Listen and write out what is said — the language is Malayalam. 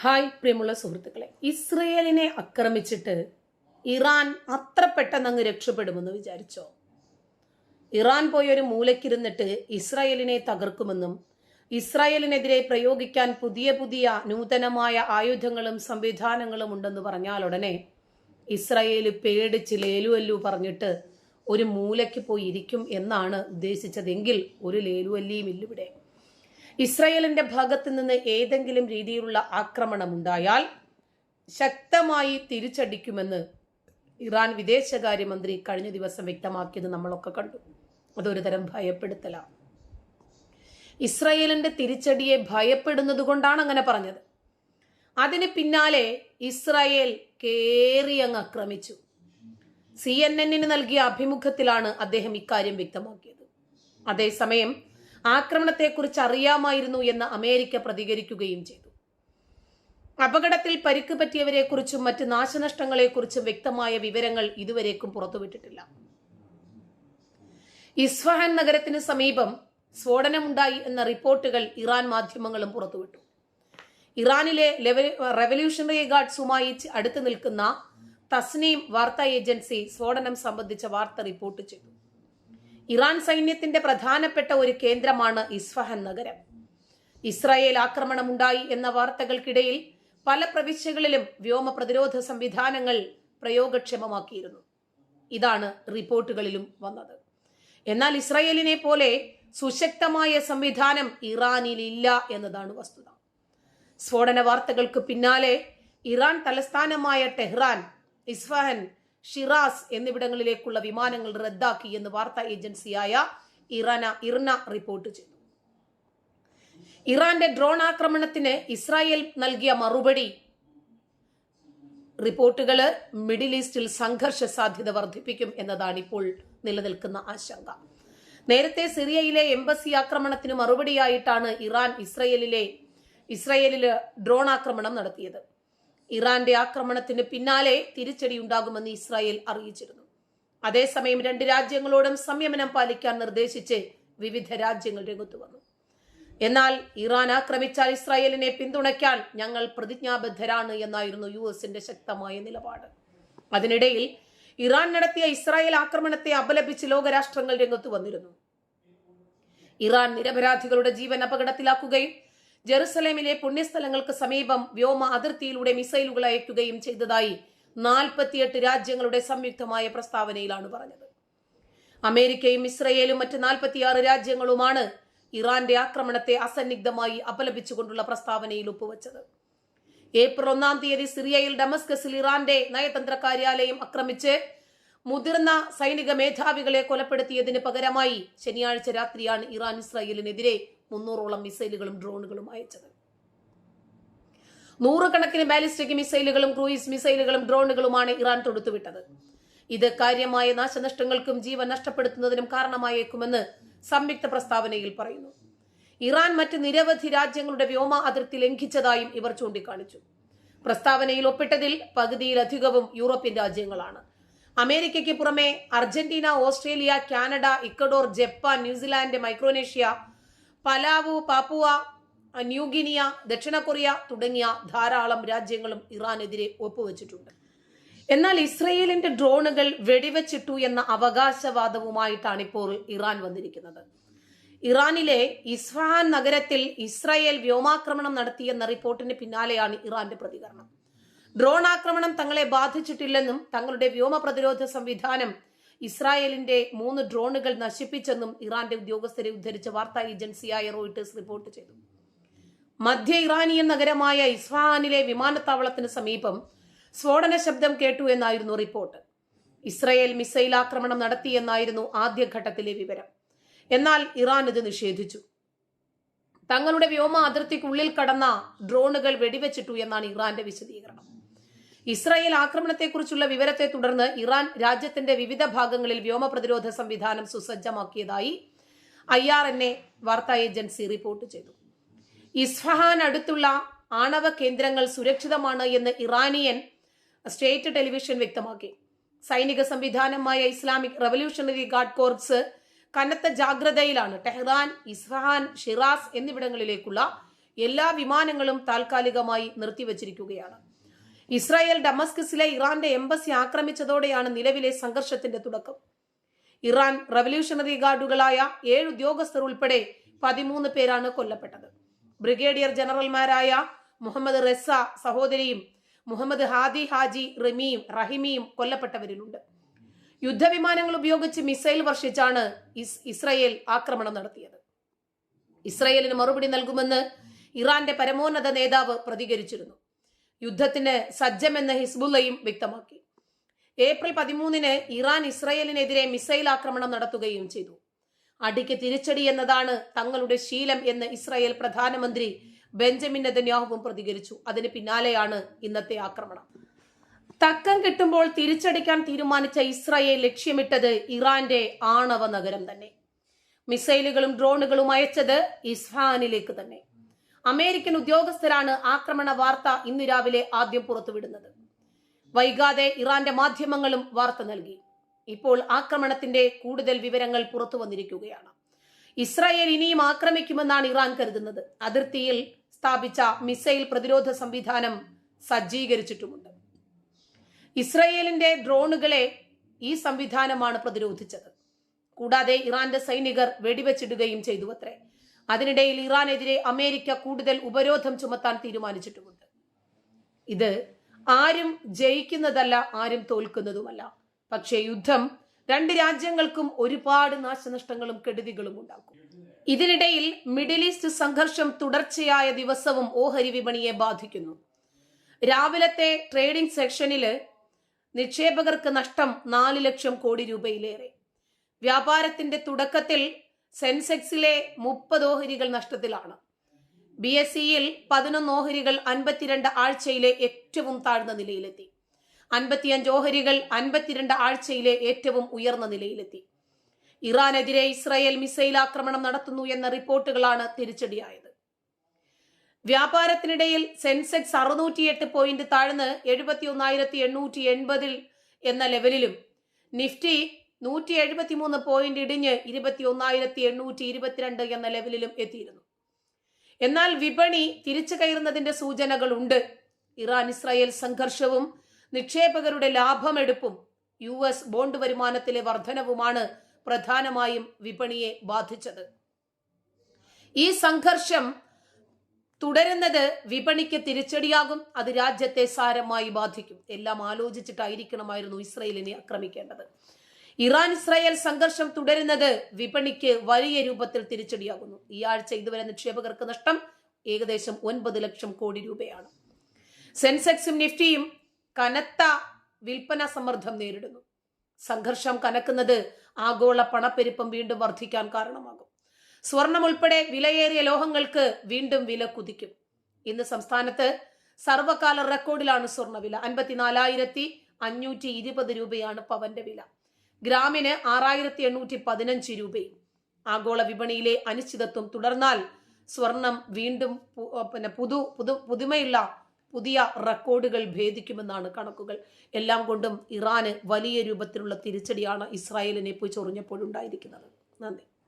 ഹായ് പ്രിയമുള്ള സുഹൃത്തുക്കളെ, ഇസ്രയേലിനെ ആക്രമിച്ചിട്ട് ഇറാൻ അത്ര പെട്ടെന്ന് അങ്ങ് രക്ഷപ്പെടുമെന്ന് വിചാരിച്ചോ? ഇറാൻ പോയൊരു മൂലക്കിരുന്നിട്ട് ഇസ്രായേലിനെ തകർക്കുമെന്നും ഇസ്രായേലിനെതിരെ പ്രയോഗിക്കാൻ പുതിയ പുതിയ നൂതനമായ ആയുധങ്ങളും സംവിധാനങ്ങളും ഉണ്ടെന്ന് പറഞ്ഞാൽ ഉടനെ ഇസ്രായേല് പേടിച്ച് ലേലുവല്ലു പറഞ്ഞിട്ട് ഒരു മൂലയ്ക്ക് പോയി ഇരിക്കും എന്നാണ് ഉദ്ദേശിച്ചതെങ്കിൽ ഒരു ലേലുവല്ലിയും ഇല്ലിവിടെ. ഇസ്രായേലിന്റെ ഭാഗത്ത് നിന്ന് ഏതെങ്കിലും രീതിയിലുള്ള ആക്രമണം ഉണ്ടായാൽ ശക്തമായി തിരിച്ചടിക്കുമെന്ന് ഇറാൻ വിദേശകാര്യമന്ത്രി കഴിഞ്ഞ ദിവസം വ്യക്തമാക്കിയത് നമ്മളൊക്കെ കണ്ടു. അതൊരു തരം ഭയപ്പെടുത്തലാണ്. ഇസ്രായേലിന്റെ തിരിച്ചടിയെ ഭയപ്പെടുന്നത് കൊണ്ടാണ് അങ്ങനെ പറഞ്ഞത്. അതിന് പിന്നാലെ ഇസ്രായേൽ കേറിയങ്ങ് ആക്രമിച്ചു. CNN നൽകിയ അഭിമുഖത്തിലാണ് അദ്ദേഹം ഇക്കാര്യം വ്യക്തമാക്കിയത്. അതേസമയം ആക്രമണത്തെക്കുറിച്ച് അറിയാമായിരുന്നു എന്ന് അമേരിക്ക പ്രതികരിക്കുകയും ചെയ്തു. അപകടത്തിൽ പരിക്ക് പറ്റിയവരെക്കുറിച്ചും മറ്റ് നാശനഷ്ടങ്ങളെക്കുറിച്ചും വ്യക്തമായ വിവരങ്ങൾ ഇതുവരേക്കും പുറത്തുവിട്ടിട്ടില്ല. ഇസ്ഫഹാൻ നഗരത്തിന് സമീപം സ്ഫോടനമുണ്ടായി എന്ന റിപ്പോർട്ടുകൾ ഇറാൻ മാധ്യമങ്ങളും പുറത്തുവിട്ടു. ഇറാനിലെ റെവല്യൂഷണറി ഗാർഡ്സുമായി അടുത്ത് നിൽക്കുന്ന തസ്നീം വാർത്താ ഏജൻസി സ്ഫോടനം സംബന്ധിച്ച വാർത്ത റിപ്പോർട്ട് ചെയ്തു. ഇറാൻ സൈന്യത്തിന്റെ പ്രധാനപ്പെട്ട ഒരു കേന്ദ്രമാണ് ഇസ്ഫഹാൻ നഗരം. ഇസ്രായേൽ ആക്രമണമുണ്ടായി എന്ന വാർത്തകൾക്കിടയിൽ പല പ്രവിശ്യകളിലും വ്യോമ പ്രതിരോധ സംവിധാനങ്ങൾ പ്രയോഗക്ഷമമാക്കിയിരുന്നു. ഇതാണ് റിപ്പോർട്ടുകളിലും വന്നത്. എന്നാൽ ഇസ്രായേലിനെ പോലെ സുശക്തമായ സംവിധാനം ഇറാനിലില്ല എന്നതാണ് വസ്തുത. സ്ഫോടന വാർത്തകൾക്ക് പിന്നാലെ ഇറാൻ തലസ്ഥാനമായ ടെഹ്റാൻ, ഇസ്ഫഹാൻ, ഷിറാസ് എന്നിവിടങ്ങളിലേക്കുള്ള വിമാനങ്ങൾ റദ്ദാക്കി എന്ന് വാർത്താ ഏജൻസിയായ ഇർന റിപ്പോർട്ട് ചെയ്തു. ഇറാന്റെ ഡ്രോൺ ആക്രമണത്തിന് ഇസ്രായേൽ നൽകിയ മറുപടി റിപ്പോർട്ടുകൾ മിഡിൽ ഈസ്റ്റിൽ സംഘർഷ സാധ്യത വർദ്ധിപ്പിക്കും എന്നതാണ് ഇപ്പോൾ നിലനിൽക്കുന്ന ആശങ്ക. നേരത്തെ സിറിയയിലെ എംബസി ആക്രമണത്തിന് മറുപടിയായിട്ടാണ് ഇറാൻ ഇസ്രായേലില് ഡ്രോൺ ആക്രമണം നടത്തിയത്. ഇറാന്റെ ആക്രമണത്തിന് പിന്നാലെ തിരിച്ചടി ഉണ്ടാകുമെന്ന് ഇസ്രായേൽ അറിയിച്ചിരുന്നു. അതേസമയം രണ്ട് രാജ്യങ്ങളോടും സംയമനം പാലിക്കാൻ നിർദ്ദേശിച്ച് വിവിധ രാജ്യങ്ങൾ രംഗത്തു വന്നു. എന്നാൽ ഇറാൻ ആക്രമിച്ചാൽ ഇസ്രായേലിനെ പിന്തുണയ്ക്കാൻ ഞങ്ങൾ പ്രതിജ്ഞാബദ്ധരാണ് എന്നായിരുന്നു US ശക്തമായ നിലപാട്. അതിനിടയിൽ ഇറാൻ നടത്തിയ ഇസ്രായേൽ ആക്രമണത്തെ അപലപിച്ച് ലോകരാഷ്ട്രങ്ങൾ രംഗത്തു വന്നിരുന്നു. ഇറാൻ നിരപരാധികളുടെ ജീവൻ അപകടത്തിലാക്കുകയും ജെറുസലേമിലെ പുണ്യസ്ഥലങ്ങൾക്ക് സമീപം വ്യോമ അതിർത്തിയിലൂടെ മിസൈലുകൾ അയക്കുകയും ചെയ്തതായി 48 രാജ്യങ്ങളുടെ സംയുക്തമായ പ്രസ്താവനയിലാണ് പറഞ്ഞത്. അമേരിക്കയും ഇസ്രയേലും മറ്റ് 46 രാജ്യങ്ങളുമാണ് ഇറാന്റെ ആക്രമണത്തെ അസന്നിഗ്ധമായി അപലപിച്ചുകൊണ്ടുള്ള പ്രസ്താവനയിൽ ഒപ്പുവെച്ചത്. ഏപ്രിൽ 1 സിറിയയിൽ ഡമസ്കസിൽ ഇറാന്റെ നയതന്ത്ര കാര്യാലയം ആക്രമിച്ച് മുതിർന്ന സൈനിക മേധാവികളെ കൊലപ്പെടുത്തിയതിന് പകരമായി ശനിയാഴ്ച രാത്രിയാണ് ഇറാൻ ഇസ്രായേലിനെതിരെ 300ഓളം മിസൈലുകളും ഡ്രോണുകളും അയച്ചത്. 100 കണക്കിന് ബാലിസ്റ്റിക് മിസൈലുകളും ക്രൂയിസ് മിസൈലുകളും ഡ്രോണുകളുമാണ് ഇറാൻ തൊടുത്തുവിട്ടത്. ഇത് കാര്യമായ നാശനഷ്ടങ്ങൾക്കും ജീവൻ നഷ്ടപ്പെടുത്തുന്നതിനും കാരണമായേക്കുമെന്ന് സംയുക്ത പ്രസ്താവനയിൽ പറയുന്നു. ഇറാൻ മറ്റ് നിരവധി രാജ്യങ്ങളുടെ വ്യോമ അതിർത്തി ലംഘിച്ചതായും ഇവർ ചൂണ്ടിക്കാണിച്ചു. പ്രസ്താവനയിൽ ഒപ്പിട്ടതിൽ പകുതിയിലധികവും യൂറോപ്യൻ രാജ്യങ്ങളാണ്. അമേരിക്കയ്ക്ക് പുറമെ Argentina, Australia, Canada, Ecuador, Japan, New Zealand, Micronesia, Palau, Papua New Guinea, ദക്ഷിണ കൊറിയ തുടങ്ങിയ ധാരാളം രാജ്യങ്ങളും ഇറാനെതിരെ ഒപ്പുവെച്ചിട്ടുണ്ട്. എന്നാൽ ഇസ്രയേലിന്റെ ഡ്രോണുകൾ വെടിവെച്ചിട്ടു എന്ന അവകാശവാദവുമായിട്ടാണ് ഇപ്പോൾ ഇറാൻ വന്നിരിക്കുന്നത്. ഇറാനിലെ ഇസ്ഫഹാൻ നഗരത്തിൽ ഇസ്രായേൽ വ്യോമാക്രമണം നടത്തിയെന്ന റിപ്പോർട്ടിന് പിന്നാലെയാണ് ഇറാന്റെ പ്രതികരണം. ഡ്രോൺ ആക്രമണം തങ്ങളെ ബാധിച്ചിട്ടില്ലെന്നും തങ്ങളുടെ വ്യോമ പ്രതിരോധ സംവിധാനം ഇസ്രായേലിന്റെ 3 ഡ്രോണുകൾ നശിപ്പിച്ചെന്നും ഇറാന്റെ ഉദ്യോഗസ്ഥരെ ഉദ്ധരിച്ച വാർത്താ ഏജൻസിയായ റോയിട്ടേഴ്സ് റിപ്പോർട്ട് ചെയ്തു. മധ്യ ഇറാനിയൻ നഗരമായ ഇസ്ഫഹാനിലെ വിമാനത്താവളത്തിന് സമീപം സ്ഫോടന ശബ്ദം കേട്ടു എന്നായിരുന്നു റിപ്പോർട്ട്. ഇസ്രായേൽ മിസൈൽ ആക്രമണം നടത്തിയെന്നായിരുന്നു ആദ്യഘട്ടത്തിലെ വിവരം. എന്നാൽ ഇറാൻ ഇത് നിഷേധിച്ചു. തങ്ങളുടെ വ്യോമ അതിർത്തിക്കുള്ളിൽ കടന്ന ഡ്രോണുകൾ വെടിവെച്ചിട്ടു എന്നാണ് ഇറാന്റെ വിശദീകരണം. ഇസ്രായേൽ ആക്രമണത്തെക്കുറിച്ചുള്ള വിവരത്തെ തുടർന്ന് ഇറാൻ രാജ്യത്തിന്റെ വിവിധ ഭാഗങ്ങളിൽ വ്യോമ പ്രതിരോധ സംവിധാനം സുസജ്ജമാക്കിയതായി IRNA വാർത്താ ഏജൻസി റിപ്പോർട്ട് ചെയ്തു. ഇസ്ഫഹാൻ അടുത്തുള്ള ആണവ കേന്ദ്രങ്ങൾ സുരക്ഷിതമാണ് എന്ന് ഇറാനിയൻ സ്റ്റേറ്റ് ടെലിവിഷൻ വ്യക്തമാക്കി. സൈനിക സംവിധാനമായ ഇസ്ലാമിക് റവല്യൂഷണറി ഗാർഡ് കോർപ്സ് കനത്ത ജാഗ്രതയിലാണ്. ടെഹ്റാൻ, ഇസ്ഫഹാൻ, ഷിറാസ് എന്നിവിടങ്ങളിലേക്കുള്ള എല്ലാ വിമാനങ്ങളും താൽക്കാലികമായി നിർത്തിവച്ചിരിക്കുകയാണ്. ഇസ്രായേൽ ഡമസ്കസിലെ ഇറാന്റെ എംബസി ആക്രമിച്ചതോടെയാണ് നിലവിലെ സംഘർഷത്തിന്റെ തുടക്കം. ഇറാൻ റവല്യൂഷണറി ഗാർഡുകളായ 7 ഉദ്യോഗസ്ഥർ ഉൾപ്പെടെ 13 പേരാണ് കൊല്ലപ്പെട്ടത്. ബ്രിഗേഡിയർ ജനറൽമാരായ മുഹമ്മദ് റെസ സഹോദരിയും മുഹമ്മദ് ഹാദി ഹാജി റഹിമിയും കൊല്ലപ്പെട്ടവരിലുണ്ട്. യുദ്ധവിമാനങ്ങൾ ഉപയോഗിച്ച് മിസൈൽ വർഷിച്ചാണ് ഇസ്രായേൽ ആക്രമണം നടത്തിയത്. ഇസ്രായേലിന് മറുപടി നൽകുമെന്ന് ഇറാന്റെ പരമോന്നത നേതാവ് പ്രതികരിച്ചിരുന്നു. യുദ്ധത്തിന് സജ്ജമെന്ന് ഹിസ്ബുള്ളയും വ്യക്തമാക്കി. ഏപ്രിൽ 13 ഇറാൻ ഇസ്രായേലിനെതിരെ മിസൈൽ ആക്രമണം നടത്തുകയും ചെയ്തു. അടിക്ക് തിരിച്ചടി എന്നതാണ് തങ്ങളുടെ ശീലം എന്ന് ഇസ്രായേൽ പ്രധാനമന്ത്രി ബെഞ്ചമിൻ നെതന്യാഹുവും പ്രതികരിച്ചു. അതിന് പിന്നാലെയാണ് ഇന്നത്തെ ആക്രമണം. തക്കം കിട്ടുമ്പോൾ തിരിച്ചടിക്കാൻ തീരുമാനിച്ച ഇസ്രായേൽ ലക്ഷ്യമിട്ടത് ഇറാന്റെ ആണവ നഗരം തന്നെ. മിസൈലുകളും ഡ്രോണുകളും അയച്ചത് ഇസ്ഫഹാനിലേക്ക് തന്നെ. അമേരിക്കൻ ഉദ്യോഗസ്ഥരാണ് ആക്രമണ വാർത്ത ഇന്ന് രാവിലെ ആദ്യം പുറത്തുവിടുന്നത്. വൈകാതെ ഇറാന്റെ മാധ്യമങ്ങളും വാർത്ത നൽകി. ഇപ്പോൾ ആക്രമണത്തിന്റെ കൂടുതൽ വിവരങ്ങൾ പുറത്തു വന്നിരിക്കുകയാണ്. ഇസ്രായേൽ ഇനിയും ആക്രമിക്കുമെന്നാണ് ഇറാൻ കരുതുന്നത്. അതിർത്തിയിൽ സ്ഥാപിച്ച മിസൈൽ പ്രതിരോധ സംവിധാനം സജ്ജീകരിച്ചിട്ടുമുണ്ട്. ഇസ്രായേലിന്റെ ഡ്രോണുകളെ ഈ സംവിധാനമാണ് പ്രതിരോധിച്ചത്. കൂടാതെ ഇറാന്റെ സൈനികർ വെടിവെച്ചിടുകയും ചെയ്തു അത്രേ. അതിനിടയിൽ ഇറാനെതിരെ അമേരിക്ക കൂടുതൽ ഉപരോധം ചുമത്താൻ തീരുമാനിച്ചിട്ടുമുണ്ട്. ഇത് ആരും ജയിക്കുന്നതല്ല, ആരും തോൽക്കുന്നതുമല്ല. പക്ഷേ യുദ്ധം 2 രാജ്യങ്ങൾക്കും ഒരുപാട് നാശനഷ്ടങ്ങളും കെടുതികളും ഉണ്ടാക്കും. ഇതിനിടയിൽ മിഡിൽ ഈസ്റ്റ് സംഘർഷം തുടർച്ചയായ ദിവസവും ഓഹരി വിപണിയെ ബാധിക്കുന്നു. രാവിലത്തെ ട്രേഡിംഗ് സെക്ഷനില് നിക്ഷേപകർക്ക് നഷ്ടം 4 ലക്ഷം കോടി രൂപയിലേറെ. വ്യാപാരത്തിന്റെ തുടക്കത്തിൽ സെൻസെക്സിലെ 30 ഓഹരികൾ നഷ്ടത്തിലാണ്. BSEയിൽ 11 ഓഹരികൾ 52 ആഴ്ചയിലെ ഏറ്റവും താഴ്ന്ന നിലയിലെത്തി. 55 ഓഹരികൾ 52 ആഴ്ചയിലെ ഏറ്റവും ഉയർന്ന നിലയിലെത്തി. ഇറാനെതിരെ ഇസ്രായേൽ മിസൈൽ ആക്രമണം നടത്തുന്നു എന്ന റിപ്പോർട്ടുകളാണ് തിരിച്ചടിയായത്. വ്യാപാരത്തിനിടയിൽ സെൻസെക്സ് 608 പോയിന്റ് താഴ്ന്ന് 71,880 എന്ന ലെവലിലും നിഫ്റ്റി 173 പോയിന്റ് ഇടിഞ്ഞ് 21,822 എന്ന ലെവലിലും എത്തിയിരുന്നു. എന്നാൽ വിപണി തിരിച്ചു കയറുന്നതിന്റെ സൂചനകളുണ്ട്. ഇറാൻ ഇസ്രായേൽ സംഘർഷവും നിക്ഷേപകരുടെ ലാഭമെടുപ്പും US ബോണ്ട് വരുമാനത്തിലെ വർധനവുമാണ് പ്രധാനമായും വിപണിയെ ബാധിച്ചത്. ഈ സംഘർഷം തുടരുന്നത് വിപണിക്ക് തിരിച്ചടിയാകും. അത് രാജ്യത്തെ സാരമായി ബാധിക്കും. എല്ലാം ആലോചിച്ചിട്ടായിരിക്കണമായിരുന്നു ഇസ്രായേലിനെ ആക്രമിക്കേണ്ടത്. ഇറാൻ ഇസ്രായേൽ സംഘർഷം തുടരുന്നത് വിപണിക്ക് വലിയ രൂപത്തിൽ തിരിച്ചടിയാകുന്നു. ഈ ആഴ്ച ഇതുവരെ നിക്ഷേപകർക്ക് നഷ്ടം ഏകദേശം 9 ലക്ഷം കോടി രൂപയാണ്. സെൻസെക്സും നിഫ്റ്റിയും കനത്ത വിൽപ്പന സമ്മർദ്ദം നേരിടുന്നു. സംഘർഷം കനക്കുന്നത് ആഗോള പണപ്പെരുപ്പം വീണ്ടും വർദ്ധിക്കാൻ കാരണമാകും. സ്വർണം ഉൾപ്പെടെ വിലയേറിയ ലോഹങ്ങൾക്ക് വീണ്ടും വില കുതിക്കും. ഇന്ന് സംസ്ഥാനത്ത് സർവകാല റെക്കോർഡിലാണ് സ്വർണ്ണവില. 54,520 രൂപയാണ് പവന്റെ വില. ഗ്രാമിന് 6,815 രൂപയും. ആഗോള വിപണിയിലെ അനിശ്ചിതത്വം തുടർന്നാൽ സ്വർണം വീണ്ടും പുതുമയുള്ള പുതിയ റെക്കോർഡുകൾ ഭേദിക്കുമെന്നാണ് കണക്കുകൾ. എല്ലാം കൊണ്ടും ഇറാന് വലിയ രൂപത്തിലുള്ള തിരിച്ചടിയാണ് ഇസ്രായേലിനെ പോയി ചൊറിഞ്ഞപ്പോഴുണ്ടായിരിക്കുന്നത്. നന്ദി.